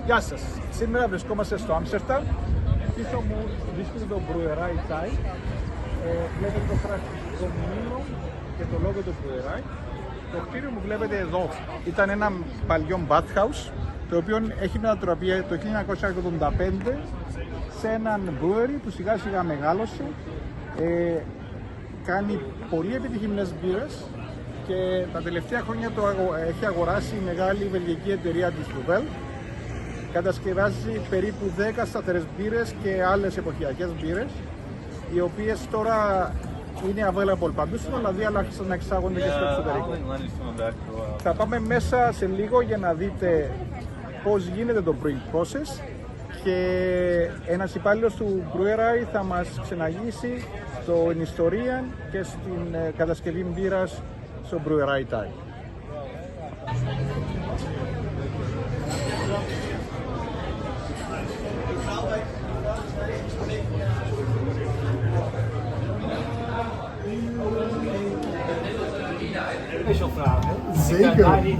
Γεια σας. Σήμερα βρισκόμαστε στο Άμστερνταμ. Πίσω μου βρίσκεται το Brouwerij Thai. Βλέπετε το χαρακτηριστικό μήλο και το λόγο του Brouwerij. Το κτίριο μου βλέπετε εδώ ήταν ένα παλιό bathhouse, το οποίο έχει μετατραπεί το 1985 σε έναν brewery που σιγά σιγά μεγάλωσε. Κάνει πολύ επιτυχημένες μπύρες και τα τελευταία χρόνια έχει αγοράσει η μεγάλη βελγική εταιρεία της Δεδομένου. Κατασκευάζει περίπου 10 σταθερές μπύρες και άλλες εποχιακές μπύρες, οι οποίες τώρα είναι available παντού στην Ολλανδία, αλλά άρχισαν να εξάγονται και στο εξωτερικό. Θα πάμε μέσα σε λίγο για να δείτε πώς γίνεται το brewing process και ένας υπάλληλος του Brouwerij θα μας ξεναγήσει στην ιστορία και στην κατασκευή μπύρας στο Brouwerij Thai. Is wel vragen. Zeker. Daar niet.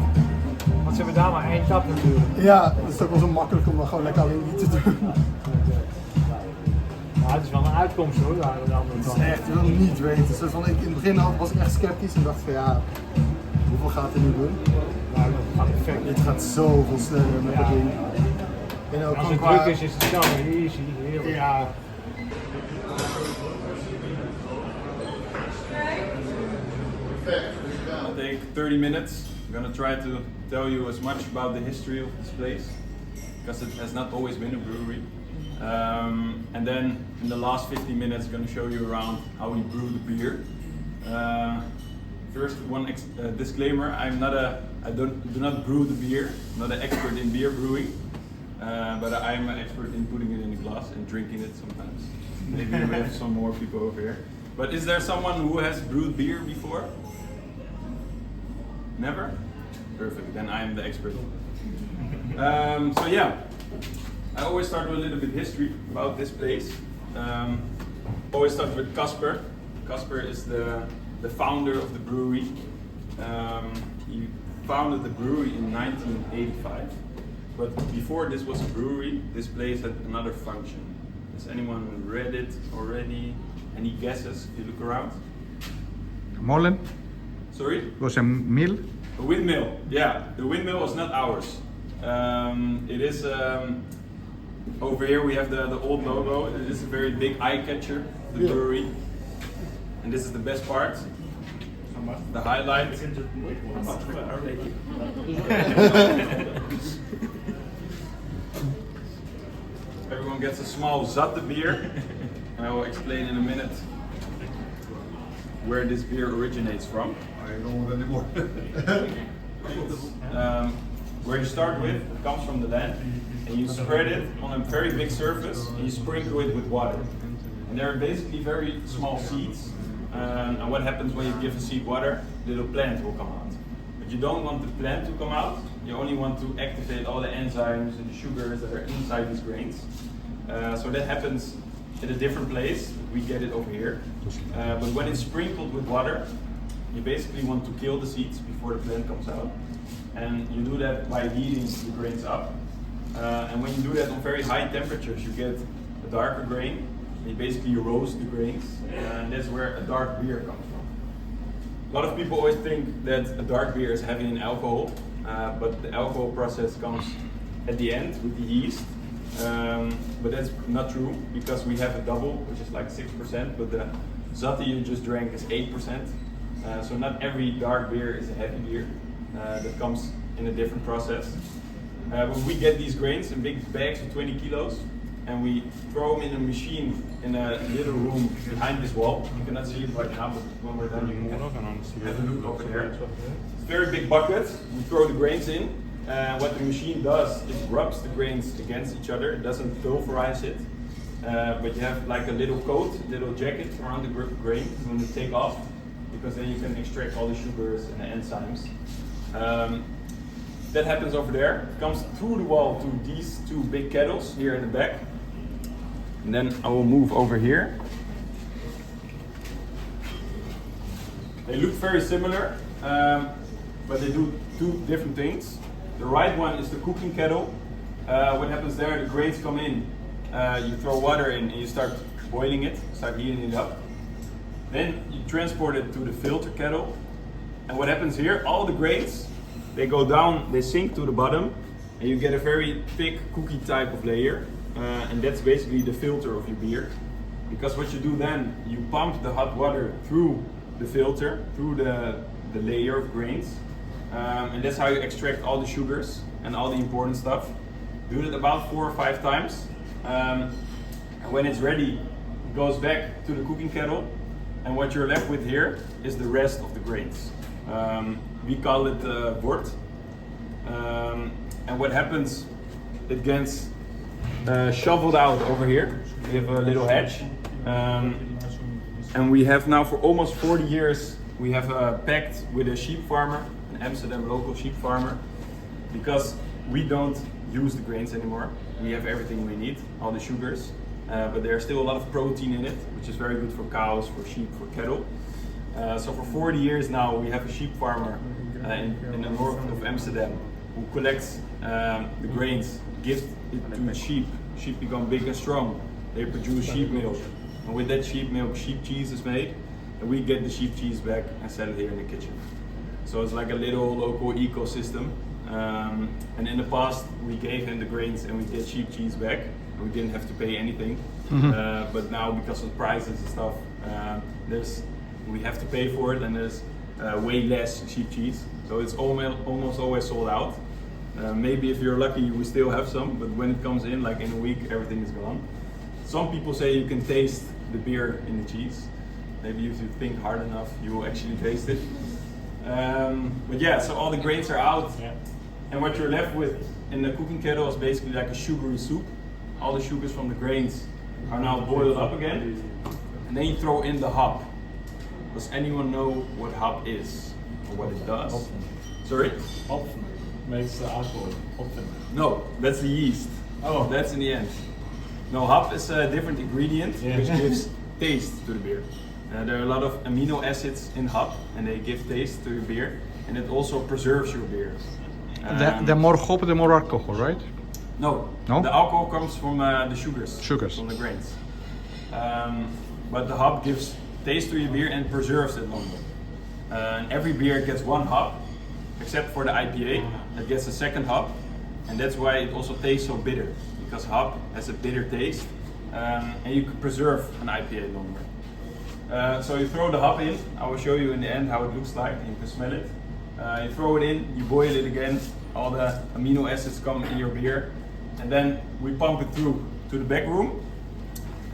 Want ze hebben daar maar één tap natuurlijk. Ja, dat is ook wel zo makkelijk om dan gewoon lekker alleen niet te doen. Maar het is wel een uitkomst hoor, daar aan de andere Het kant. is echt, je wil niet weten. Dus van, in het begin was ik echt sceptisch en dacht van ja, hoeveel gaat hij nu doen? Maar dat gaat perfect. Dit gaat zoveel sneller met dat ding. En ook Als gewoon het druk is het snel, easy, heerlijk. Ja. It'll take 30 minutes. I'm gonna try to tell you as much about the history of this place, because it has not always been a brewery. And then in the last 15 minutes, I'm gonna show you around how we brew the beer. First, one disclaimer: I do not brew the beer. I'm not an expert in beer brewing, but I'm an expert in putting it in a glass and drinking it sometimes. Maybe we have some more people over here. But is there someone who has brewed beer before? Never? Perfect, then I am the expert. So yeah, I always start with a little bit history about this place. Always start with Kasper. Kasper is the founder of the brewery. He founded the brewery in 1985. But before this was a brewery, this place had another function. Has anyone read it already? Any guesses if you look around? Molen Sorry? was a mill. A windmill, yeah. The windmill is not ours. It is, over here we have the old logo. It is a very big eye catcher, the brewery. And this is the best part, the highlight. Everyone gets a small zatte beer. And I will explain in a minute where this beer originates from. I don't want any more. Where you start with, it comes from the land, and you spread it on a very big surface, and you sprinkle it with water. And they're basically very small seeds, and what happens when you give a seed water? Little plant will come out. But you don't want the plant to come out, you only want to activate all the enzymes and the sugars that are inside these grains. So that happens in a different place. We get it over here. But when it's sprinkled with water, you basically want to kill the seeds before the plant comes out. And you do that by heating the grains up. And when you do that on very high temperatures, you get a darker grain. And you basically roast the grains. And that's where a dark beer comes from. A lot of people always think that a dark beer is heavy in alcohol. But the alcohol process comes at the end with the yeast. But that's not true, because we have a double, which is like 6%, but the zatte you just drank is 8%. So not every dark beer is a heavy beer. That comes in a different process. But we get these grains in big bags of 20 kilos, and we throw them in a machine in a little room behind this wall. You cannot see it right now, but when we're done, you can have a look over there. It's very big buckets. We throw the grains in. What the machine does is rubs the grains against each other. It doesn't pulverize it, but you have like a little coat, little jacket around the grain when you take off, because then you can extract all the sugars and the enzymes. That happens over there. It comes through the wall to these two big kettles here in the back. And then I will move over here. They look very similar, but they do two different things. The right one is the cooking kettle, what happens there, the grains come in, you throw water in and you start boiling it, start heating it up. Then you transport it to the filter kettle. And what happens here, all the grains, they go down, they sink to the bottom, and you get a very thick cookie type of layer. And that's basically the filter of your beer. Because what you do then, you pump the hot water through the filter, through the layer of grains. And that's how you extract all the sugars and all the important stuff. Do it about 4 or 5 times. And when it's ready, it goes back to the cooking kettle. And what you're left with here is the rest of the grains. We call it wort. And what happens, it gets shoveled out over here. We have a little hedge. And we have now for almost 40 years, we have a pact with a sheep farmer, an Άμστερνταμ local sheep farmer, because we don't use the grains anymore. We have everything we need, all the sugars, but there's still a lot of protein in it, which is very good for cows, for sheep, for cattle. So for 40 years now, we have a sheep farmer in the north of Άμsτερνταμ who collects the grains, gives it to the sheep. Sheep become big and strong. They produce sheep milk. And with that sheep milk, sheep cheese is made. And we get the sheep cheese back and sell it here in the kitchen. So it's like a little local ecosystem. And in the past, we gave him the grains and we get sheep cheese back. And we didn't have to pay anything. But now, because of prices and stuff, we have to pay for it, and there's way less sheep cheese. So it's almost always sold out. Maybe if you're lucky, we still have some, but when it comes in, like in a week, everything is gone. Some people say you can taste the beer in the cheese. Maybe if you think hard enough, you will actually taste it. But yeah, so all the grains are out. Yeah. And what you're left with in the cooking kettle is basically like a sugary soup. All the sugars from the grains are now boiled up again. And then you throw in the hop. Does anyone know what hop is or what it does? Hopfen. Sorry? Hopfen makes the alcohol. Hopfen. No, that's the yeast. Oh. That's in the end. No, hop is a different ingredient which gives taste to the beer. There are a lot of amino acids in hop, and they give taste to your beer, and it also preserves your beer. The more hop, the more alcohol, right? No, No? the alcohol comes from the sugars. Sugars. From the grains. But the hop gives taste to your beer and preserves it longer. And every beer gets 1 hop, except for the IPA, that gets a 2nd hop, and that's why it also tastes so bitter, because hop has a bitter taste, and you can preserve an IPA longer. So you throw the hop in. I will show you in the end how it looks like. You can smell it. You throw it in, you boil it again. All the amino acids come in your beer, and then we pump it through to the back room.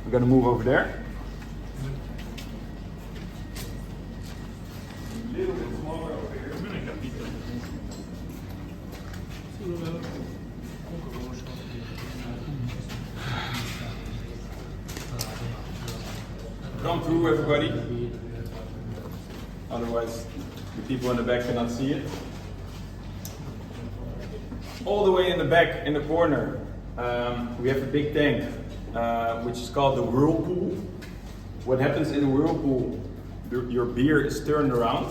We're gonna move over there. A little bit smaller over here. Come through, everybody. Otherwise, the people in the back cannot see it. All the way in the back, in the corner, we have a big tank, which is called the whirlpool. What happens in the whirlpool, your beer is turned around,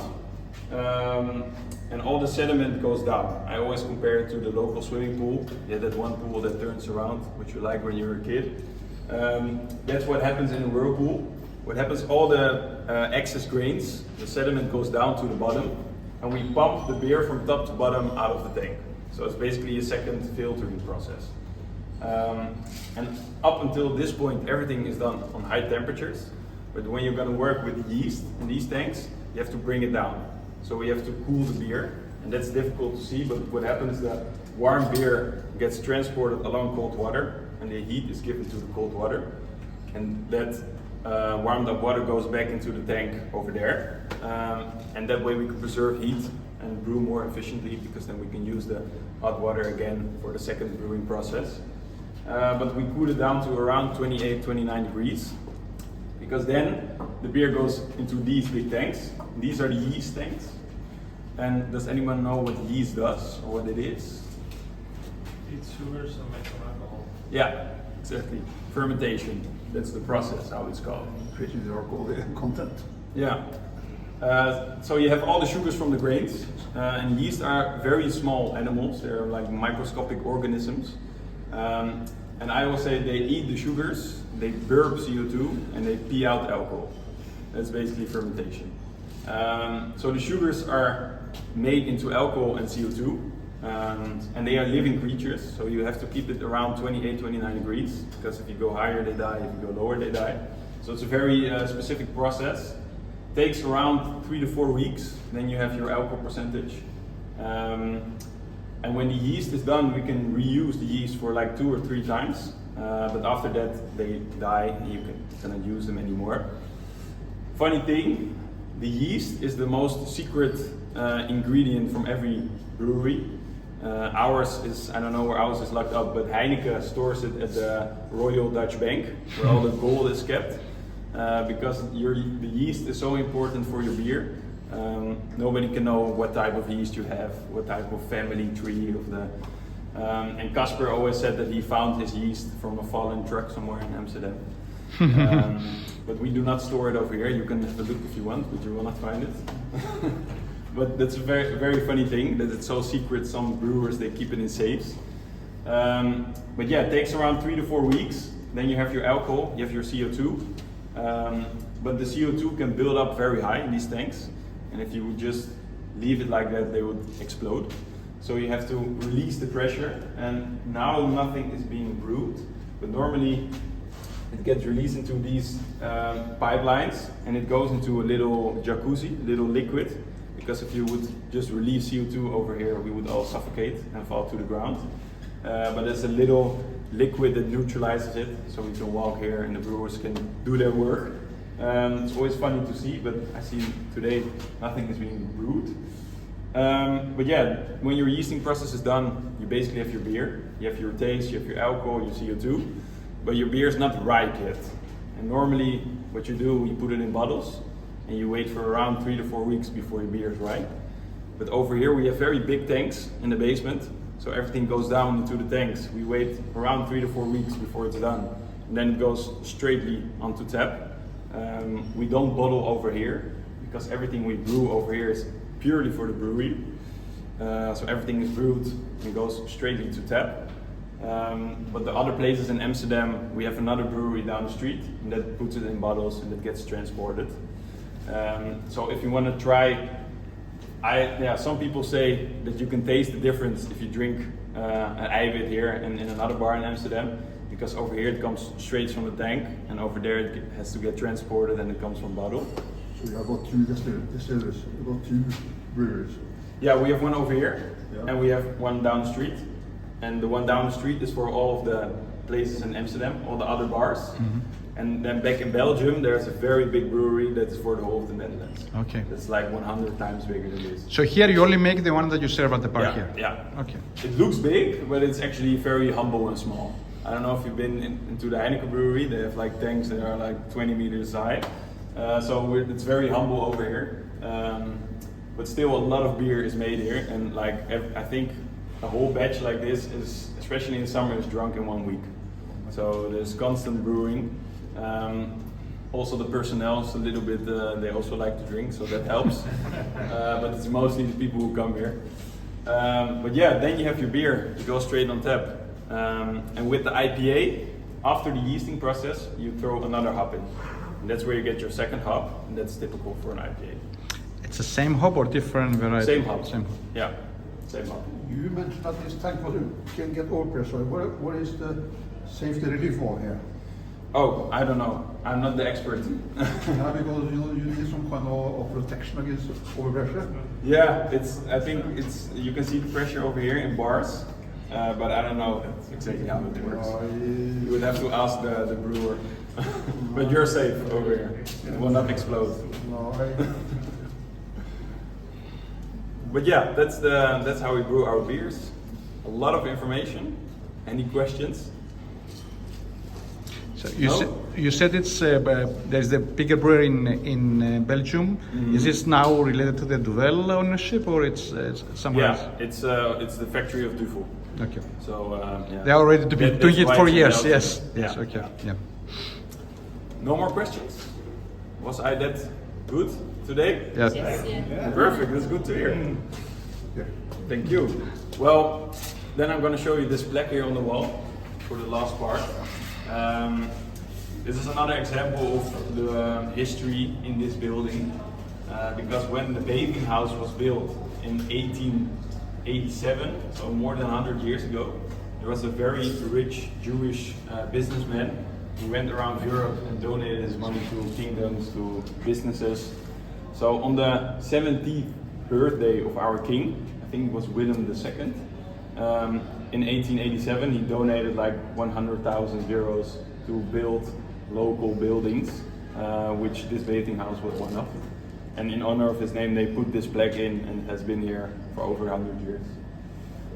and all the sediment goes down. I always compare it to the local swimming pool. You have that one pool that turns around, which you like when you're a kid. That's what happens in the whirlpool. What happens, all the excess grains, the sediment goes down to the bottom, and we pump the beer from top to bottom out of the tank. So it's basically a second filtering process. And up until this point, everything is done on high temperatures. But when you're going to work with the yeast in these tanks, you have to bring it down. So we have to cool the beer, and that's difficult to see, but what happens is that warm beer gets transported along cold water, and the heat is given to the cold water. And that warmed up water goes back into the tank over there. And that way we can preserve heat and brew more efficiently, because then we can use the hot water again for the second brewing process. But we cool it down to around 28, 29 degrees, because then the beer goes into these big tanks. These are the yeast tanks. And does anyone know what yeast does or what it is? Eat sugars and make some alcohol. Yeah, exactly. Fermentation. That's the process, how it's called. Content. Yeah. So you have all the sugars from the grains, and yeast are very small animals. They're like microscopic organisms, And I will say they eat the sugars, they burp CO2, and they pee out alcohol. That's basically fermentation. So the sugars are made into alcohol and CO2, and they are living creatures, so you have to keep it around 28, 29 degrees, because if you go higher they die, if you go lower they die. So it's a very specific process. Takes around 3 to 4 weeks, then you have your alcohol percentage. And when the yeast is done, we can reuse the yeast for like 2 or 3 times, but after that they die and you cannot use them anymore. Funny thing, the yeast is the most secret ingredient from every brewery. Ours is, I don't know where ours is locked up, but Heineken stores it at the Royal Dutch Bank, where all the gold is kept, because the yeast is so important for your beer. Nobody can know what type of yeast you have, what type of family tree of the. And Kasper always said that he found his yeast from a fallen truck somewhere in Amsterdam. But we do not store it over here. You can have a look if you want, but you will not find it. But that's a very, very funny thing that it's so secret. Some brewers, they keep it in safes. But yeah, it takes around 3 to 4 weeks. Then you have your alcohol, you have your CO2. But the CO2 can build up very high in these tanks. And if you would just leave it like that, they would explode. So you have to release the pressure. And now nothing is being brewed, but normally it gets released into these pipelines, and it goes into a little jacuzzi, a little liquid. Because if you would just release CO2 over here, we would all suffocate and fall to the ground. But there's a little liquid that neutralizes it, so we can walk here and the brewers can do their work. It's always funny to see, but I see today nothing is being brewed. But yeah, when your yeasting process is done, you basically have your beer, you have your taste, you have your alcohol, your CO2, but your beer is not ripe yet. And normally what you do, you put it in bottles, and you wait for around 3 to 4 weeks before your beer is ripe. But over here we have very big tanks in the basement, so everything goes down into the tanks. We wait around 3 to 4 weeks before it's done, and then it goes straightly onto tap. We don't bottle over here, because everything we brew over here is purely for the brewery. So everything is brewed and goes straightly to tap. But the other places in Amsterdam, we have another brewery down the street, and that puts it in bottles and it gets transported. So if you want to try, some people say that you can taste the difference if you drink an eiwit here and in another bar in Amsterdam, because over here it comes straight from the tank, and over there it has to get transported and it comes from bottle. So you have got 2 distillers, you got 2 brewers. Yeah, we have one over here, and we have one down the street, and the one down the street is for all of the places in Amsterdam, all the other bars. And then back in Belgium, there's a very big brewery that's for the whole of the Netherlands. Okay. It's like 100 times bigger than this. So here you only make the one that you serve at the bar here? Yeah. Okay. It looks big, but it's actually very humble and small. I don't know if you've been into the Heineken brewery. They have like tanks that are like 20 meters high. So it's very humble over here. But still a lot of beer is made here, and like I think a whole batch like this is, especially in summer, is drunk in 1 week. So there's constant brewing. Also the personnel is a little bit, they also like to drink, so that helps. But it's mostly the people who come here. But yeah, then you have your beer, you go straight on tap. And with the IPA, after the yeasting process, you throw another hop in. And that's where you get your second hop, and that's typical for an IPA. It's the same hop or different variety? Same hop. Same hop. Yeah, same hop. You mentioned that this tank can get overpressure. What is the safety relief wall here? Oh, I don't know. I'm not the expert. Yeah, because you need some kind of protection against overpressure. Yeah, I think you can see the pressure over here in bars, but I don't know exactly how it works. You would have to ask the brewer. But you're safe over here. It will not explode. No, But yeah, that's how we brew our beers. A lot of information. Any questions? So you said it's there's the bigger brewery in Belgium. Is this now related to the Duvel ownership, or it's somewhere else? Yeah, it's the factory of Duvel. Okay. So yeah. They are ready to be doing it for years. Belgium. Yes. Yes. Yeah. Okay. Yeah. No more questions? Was I that good today? Yes. Perfect. That's good to hear. Thank you. Well, then I'm going to show you this plaque here on the wall. for the last part. This is another example of the history in this building, because when the bathing house was built in 1887, so more than 100 years ago, there was a very rich Jewish businessman who went around Europe and donated his money to kingdoms, to businesses. So on the 70th birthday of our king, I think it was Willem II, in 1887 he donated like 100,000 euros to build local buildings, which this bathing house was one of. And in honor of his name they put this plaque in, and it has been here for over 100 years.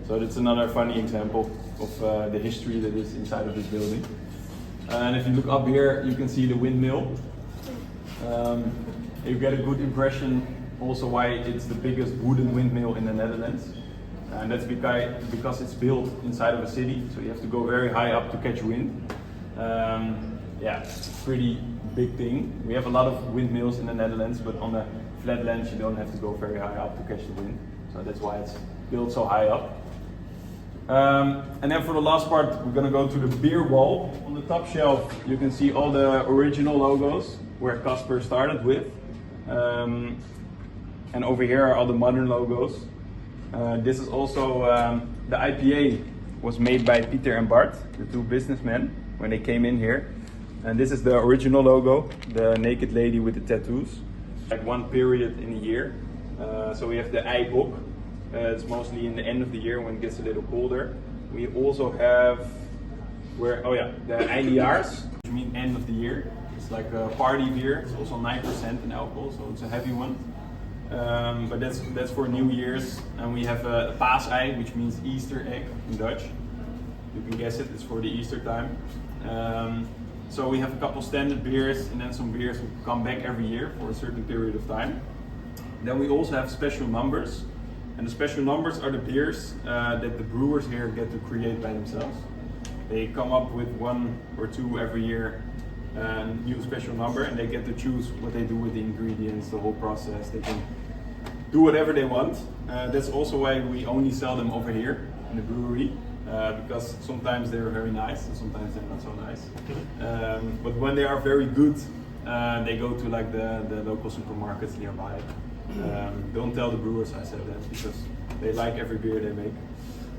So that's another funny example of the history that is inside of this building. And if you look up here, you can see the windmill. You get a good impression also why it's the biggest wooden windmill in the Netherlands. And that's because it's built inside of a city, so you have to go very high up to catch wind. Yeah, pretty big thing. We have a lot of windmills in the Netherlands, but on the flatlands you don't have to go very high up to catch the wind. So that's why it's built so high up. And then for the last part, we're gonna go to the beer wall. On the top shelf, you can see all the original logos where Kasper started with. And over here are all the modern logos. This is also, the IPA was made by Pieter and Bart, the two businessmen, when they came in here. And this is the original logo, the naked lady with the tattoos. Like one period in a year. So we have the eibok. It's mostly in the end of the year when it gets a little colder. We also have the eindejaars, which means end of the year. It's like a party beer. It's also 9% in alcohol, so it's a heavy one. But that's for New Year's. And we have a paasei, which means Easter egg in Dutch. You can guess it. It's for the Easter time. So we have a couple standard beers, and then some beers will come back every year for a certain period of time. Then we also have special numbers. And the special numbers are the beers that the brewers here get to create by themselves. They come up with one or two every year, new special number, and they get to choose what they do with the ingredients, the whole process. They can do whatever they want. That's also why we only sell them over here in the brewery, because sometimes they're very nice and sometimes they're not so nice. But when they are very good, they go to like the local supermarkets nearby. Don't tell the brewers I said that, because they like every beer they make.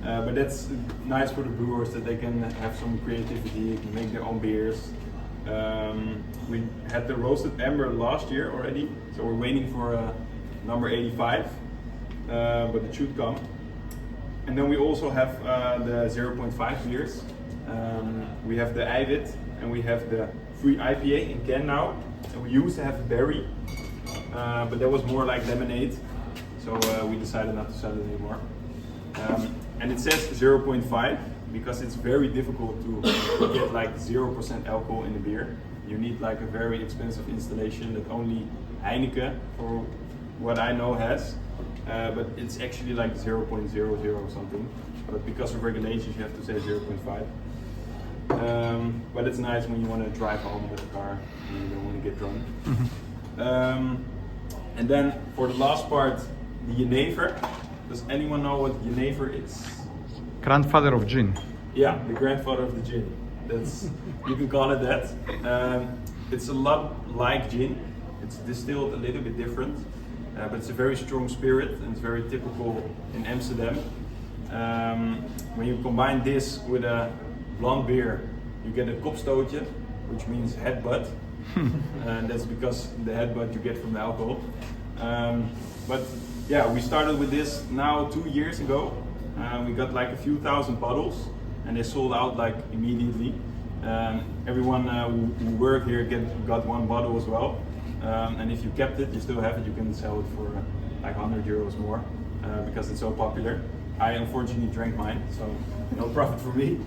But that's nice for the brewers, that they can have some creativity, make their own beers. We had the roasted amber last year already, so we're waiting for number 85, but it should come. And then we also have the 0.5 beers. We have the eiwit and we have the free IPA in can now. And we used to have berry, but that was more like lemonade, so we decided not to sell it anymore. And it says 0.5 because it's very difficult to get like 0% alcohol in the beer. You need like a very expensive installation that only Heineken, for what I know, has. But it's actually like 0.00 something. But because of regulations, you have to say 0.5. But it's nice when you want to drive home with a car and you don't want to get drunk. And then for the last part, the jenever. Does anyone know what jenever is? Grandfather of gin. Yeah, the grandfather of the gin. That's, you can call it that. It's a lot like gin. It's distilled a little bit different, but it's a very strong spirit and it's very typical in Amsterdam. When you combine this with a blonde beer, you get a kopstootje, which means headbutt. And that's because the headbutt you get from the alcohol. But yeah, we started with this now 2 years ago. We got like a few thousand bottles and they sold out like immediately. Everyone who worked here got one bottle as well. And if you kept it, you still have it, you can sell it for like 100 euros more because it's so popular. I unfortunately drank mine, so no profit for me.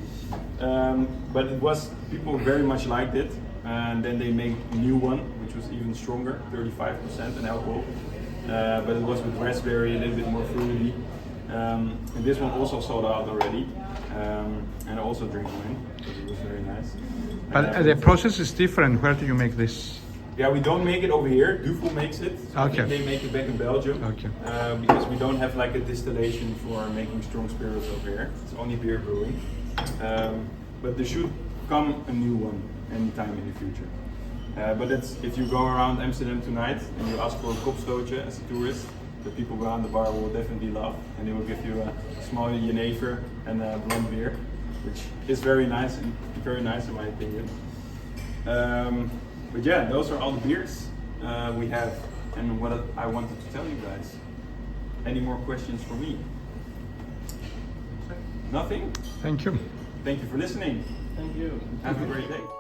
But it was, people very much liked it. And then they made a new one, which was even stronger, 35% in alcohol. But it was with raspberry, a little bit more fruity. And this one also sold out already. And I also drink mine, because it was very nice. But the process is different. Where do you make this? Yeah, we don't make it over here. Duvel makes it. So I think they make it back in Belgium. Okay. Because we don't have like a distillation for making strong spirits over here. It's only beer brewing. but there should come a new one anytime in the future. But it's, if you go around Amsterdam tonight and you ask for a kopstootje as a tourist, the people behind the bar will definitely love, and they will give you a small jenever and a blonde beer, which is very nice in my opinion. But yeah, those are all the beers we have, and what I wanted to tell you guys. Any more questions for me? Nothing? Thank you. Thank you for listening. Thank you. Have a great day.